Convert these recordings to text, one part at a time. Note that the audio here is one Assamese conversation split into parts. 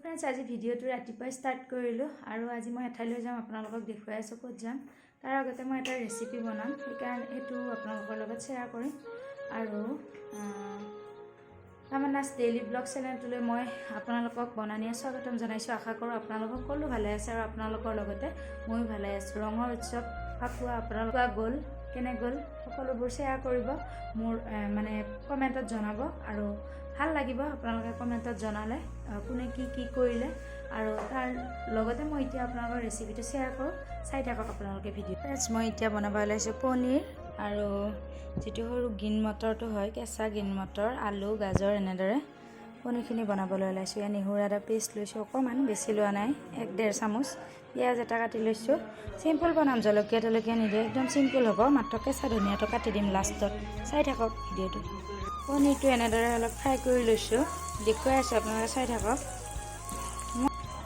फ्रेंड्स आज भिडिओ रातिपुवा स्टार्ट करिलो आरो आज मैं एठाइলৈ যাম আপোনালোকক দেখুৱাই আছো ক'ত যাম তাৰ আগতে মই এটা ৰেচিপি বনাম সেইকাৰণে এটো আপোনালোকৰ লগত শেয়াৰ কৰিম আৰু আমানাস ডেইলি ব্লগ চেনেলটোলৈ মই আপোনালোকক বনানিয়া স্বাগতম জনাইছো আশা কৰো আপোনালোক সকলো ভালে আছে আৰু আপোনালোকৰ লগতে মই ভালে আছো ৰঙৰ উৎসৱ ফাকুৱা আপোনালোকৰ গ'ল কেনে গ'ল সকলোবোৰ শেয়াৰ কৰিব মোৰ মানে কমেন্টত জনাব আৰু ভাল লাগিব আপোনালোকে কমেন্টত জনালে কোনে কি কৰিলে আৰু তাৰ লগতে মই এতিয়া আপোনালোকৰ ৰেচিপিটো শেয়াৰ কৰো চাই থাকক আপোনালোকে ভিডিও ফ্ৰেন্ডছ মই এতিয়া বনাব লাইছো পনীৰ আৰু যেটো হৰু গ্ৰীণ মটৰটো হয় কেঁচা গ্ৰীণ মটৰ আলু গাজৰ এনেদৰে পনীৰখিনি বনাবলৈ লাইছো या নিহুৰা এটা পেষ্ট লৈছো অকমান বেছি লোৱা নাই 1.5 চামুচ পিয়াজ এটা কাটি লৈছো সিম্পল বনাম জলকীয়া নিদে একদম সিম্পল হ'ব মাত্ৰ কেঁচা ধনিয়াটো কাটি দিম লাষ্টত চাই থাকক ভিডিওটো পনীৰটো এনেদৰে অলপ ফ্ৰাই কৰি লৈছো দেখুৱাই আছো আপোনালোকে চাই থাকক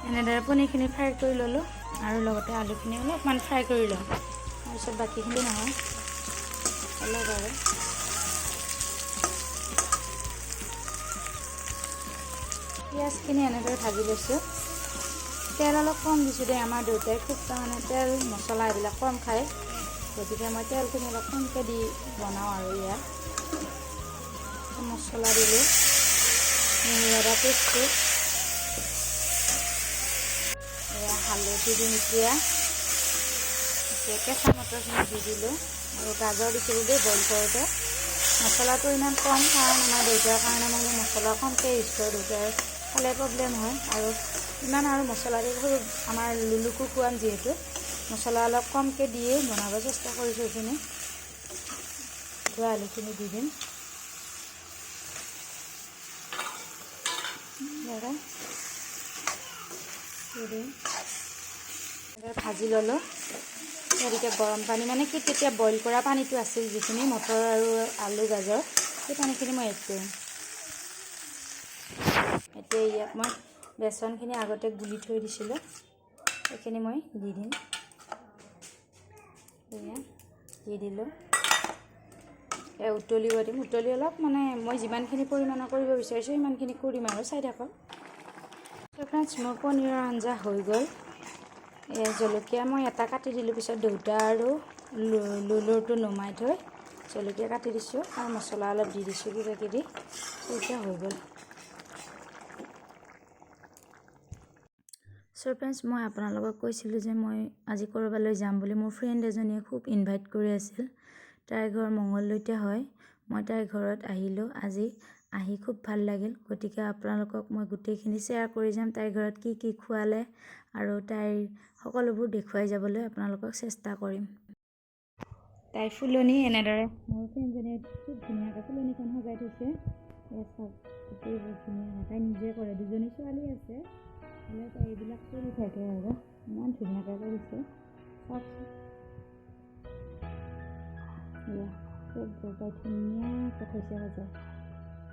এনেদৰে পনীৰখিনি ফ্ৰাই কৰি ললো আৰু লগতে আলুখিনি অলপমান ফ্ৰাই কৰি লওঁ তাৰপিছত বাকিখিনি নহয় অলপ আৰু পিয়াজখিনি এনেদৰে ভাজি লৈছো তেল অলপ কম দিছো দে আমাৰ দেউতাই খুব মানে তেল মছলা এইবিলাক কম খায় গতিকে মই তেলখিনি অলপ কমকৈ দি বনাওঁ আৰু ইয়াত মছলা দিলো নিহুৰা পেষ্ট হালধি দিম এতিয়া কেঁচা মটৰখিনি দি দিলোঁ আৰু গাজৰ দিছিলোঁ দেই বইল কৰোঁতে মছলাটো ইমান কম কাৰণ আমাৰ দেউতাৰ কাৰণে মই মছলা কমকৈ ইউজ কৰোঁ দেউতাৰ খালে প্ৰব্লেম হয় আৰু ইমান আৰু মছলা দি সৰু আমাৰ লুলুকো খুৱাম যিহেতু মছলা অলপ কমকৈ দিয়ে বনাব চেষ্টা কৰিছোঁ এইখিনি আলুখিনি দি দিম ভাজি ললো এতিয়া গৰম পানী মানে কি তেতিয়া বইল কৰা পানীটো আছিল যিখিনি মটৰ আৰু আলু গাজৰ সেই পানীখিনি মই এড কৰিম এতিয়া ইয়াত মই বেচনখিনি আগতে গুলি থৈ দিছিলোঁ সেইখিনি মই দি দিম দি দিলোঁ উতলিব দিম উতলি অলপ মানে মই যিমানখিনি পৰিমাণৰ কৰিব বিচাৰিছোঁ সিমানখিনি কৰিম আৰু চাই থাকক ফ্ৰেন্ডছ মোৰ পনীৰৰ আঞ্জা হৈ গ'ল জলকীয়া মই এটা কাটি দিলোঁ পিছত দেউতা আৰু লুলুৰটো নমাই থৈ জলকীয়া কাটি দিছোঁ আৰু মছলা অলপ দি দিছোঁ কিবাকিবি এতিয়া হৈ গ'ল ফ্ৰেন্ডছ মই আপোনালোকক কৈছিলোঁ যে মই আজি ক'ৰবালৈ যাম বুলি মোৰ ফ্ৰেণ্ড এজনীয়ে খুব ইনভাইট কৰি আছিল তাইৰ ঘৰ মংগলদৈতে হয় মই তাইৰ ঘৰত আহিলোঁ আজি আহি খুব ভাল লাগিল গতিকে আপোনালোকক মই গোটেইখিনি শেয়াৰ কৰি যাম তাইৰ ঘৰত কি খোৱালে আৰু তাইৰ সকলোবোৰ দেখুৱাই যাবলৈ আপোনালোকক চেষ্টা কৰিম তাই ফুলনি এনেদৰে মোৰ ফ্ৰেণ্ডজনীয়ে খুব ধুনীয়াকৈ ফুলনিখন সজাই থৈছে গোটেইবোৰ ধুনীয়া তাই নিজে কৰে দুজনী ছোৱালী আছে হ'লে তাই এইবিলাক কৰি থাকে আৰু ইমান ধুনীয়াকৈ কৰিছে খুব তাই ধুনীয়াকৈ থৈছে সজাই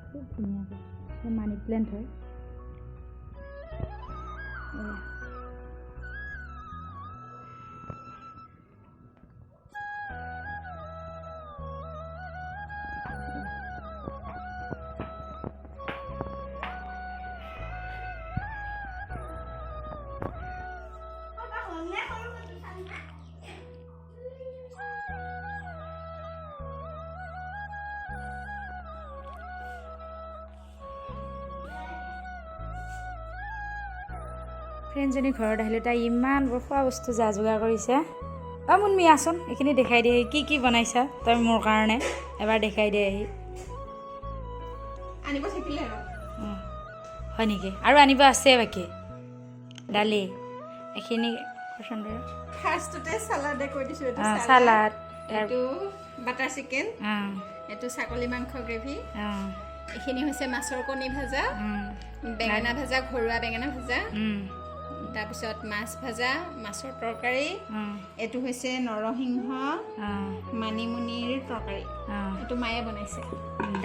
খুব ধুনীয়াকৈ মানি প্লেণ্ট হয় ফ্ৰেণ্ডজনী ঘৰত আহিলে তাই ইমান বৰ খোৱা বস্তু যা যোগাৰ কৰিছে মুনমি আচোন এইখিনি দেখাই দিয়ে কি বনাইছা তই মোৰ কাৰণে এবাৰ দেখাই দিয়ে আহি আনিব থাকিলে হয় নেকি আৰু আনিব আছে বাকী দালি এইখিনি পচন্দ ফাৰ্ষ্টতে সালাড কৈ দিছো এটা সালাড এটো বাটাৰ চিকেন এটো ছাগলী মাংস গ্ৰেভি এইখিনি হৈছে মাছৰ কণী ভাজা বেঙেনা ভাজা ঘৰুৱা বেঙেনা ভাজা তাৰপিছত মাছ ভাজা মাছৰ তৰকাৰী এটো হৈছে নৰসিংহ মানিমুনিৰ তৰকাৰী এটো মায়ে বনাইছে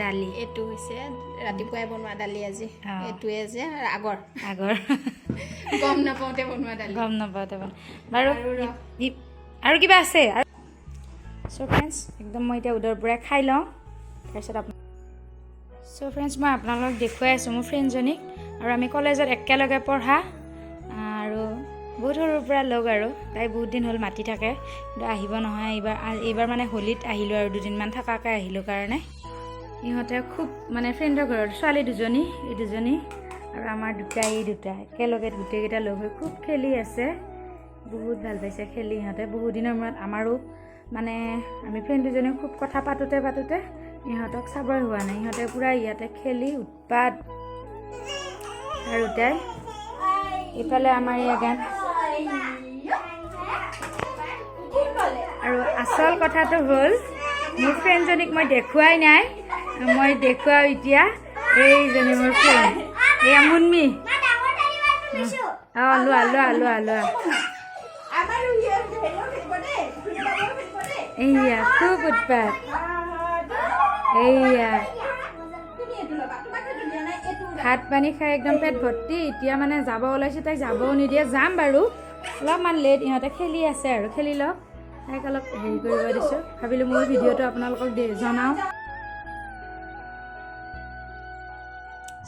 দালি এটো হৈছে ৰাতিপুৱাই বনোৱা দালি আজি এটোৱে যে আগৰ গম নাপাওঁতে বনোৱা দালি বাৰু আৰু কিবা আছে ফ্ৰেণ্ডছ একদম মই এতিয়া উদৰ পৰা খাই লওঁ তাৰপিছত ফ্ৰেণ্ডছ মই আপোনালোকক দেখুৱাই আছোঁ মোৰ ফ্ৰেণ্ডজনীক আৰু আমি কলেজত একেলগে পঢ়া আৰু বহুত সৰুৰ পৰা লগ আৰু তাই বহুত দিন হ'ল মাতি থাকে কিন্তু আহিব নহয়। এইবাৰ মানে হোলীত আহিলোঁ আৰু দুদিনমান থকাকৈ আহিলোঁ কাৰণে। ইহঁতে খুব মানে ফ্ৰেণ্ডৰ ঘৰত ছোৱালী দুজনী এই দুজনী আৰু আমাৰ এই দুটা একেলগে গোটেইকেইটা লগ হৈ খুব খেলি আছে। বহুত ভাল পাইছে খেলি ইহঁতে। বহুত দিনৰ মূৰত আমাৰো মানে আমি ফ্ৰেণ্ড দুজনী খুব কথা পাতোতে ইহঁতক চাবই হোৱা নাই। ইহঁতে পূৰা ইয়াতে খেলি উৎপাত আৰু তাই ইফালে আমাৰ গান। আৰু আচল কথাটো হ'ল মোৰ ফ্ৰেণ্ডজনীক মই দেখুৱাই নাই। মই দেখুৱাওঁ এতিয়া এইজনী মোৰ ফ্ৰেণ্ড এয়া মুনমি। লোৱা এইয়া খুব উৎপাত। এইয়া ভাত পানী খাই একদম পেট ভৰ্তি। এতিয়া মানে যাব ওলাইছোঁ, তাইক যাবও নিদিয়ে। যাম বাৰু অলপমান লেট, ইহঁতে খেলি আছে আৰু খেলি লওক। তাইক অলপ হেৰি কৰিব দিছোঁ। ভাবিলোঁ মোৰ ভিডিঅ'টো আপোনালোকক জনাওঁ।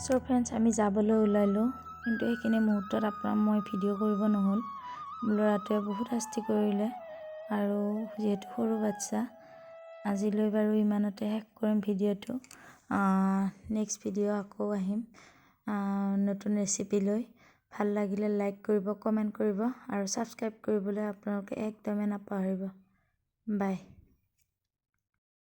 চ' ফ্ৰেণ্ডছ আমি যাবলৈ ওলালোঁ, কিন্তু সেইখিনি মুহূৰ্তত মই ভিডিঅ' কৰিব নহ'ল। ল'ৰাটোৱে বহুত শাস্তি কৰিলে আৰু যিহেতু সৰু বাচ্ছা। আজিলৈ বাৰু ইমানতে শেষ কৰিম ভিডিঅ'টো। নেক্সট ভিডিঅ' আকৌ আহিম নতুন ৰেচিপি লৈ। ভাল লাগিলে লাইক কৰিব, কমেণ্ট কৰিব আৰু ছাবস্ক্ৰাইব কৰিবলৈ আপোনালোকে একদমেই নাপাহৰিব। বাই।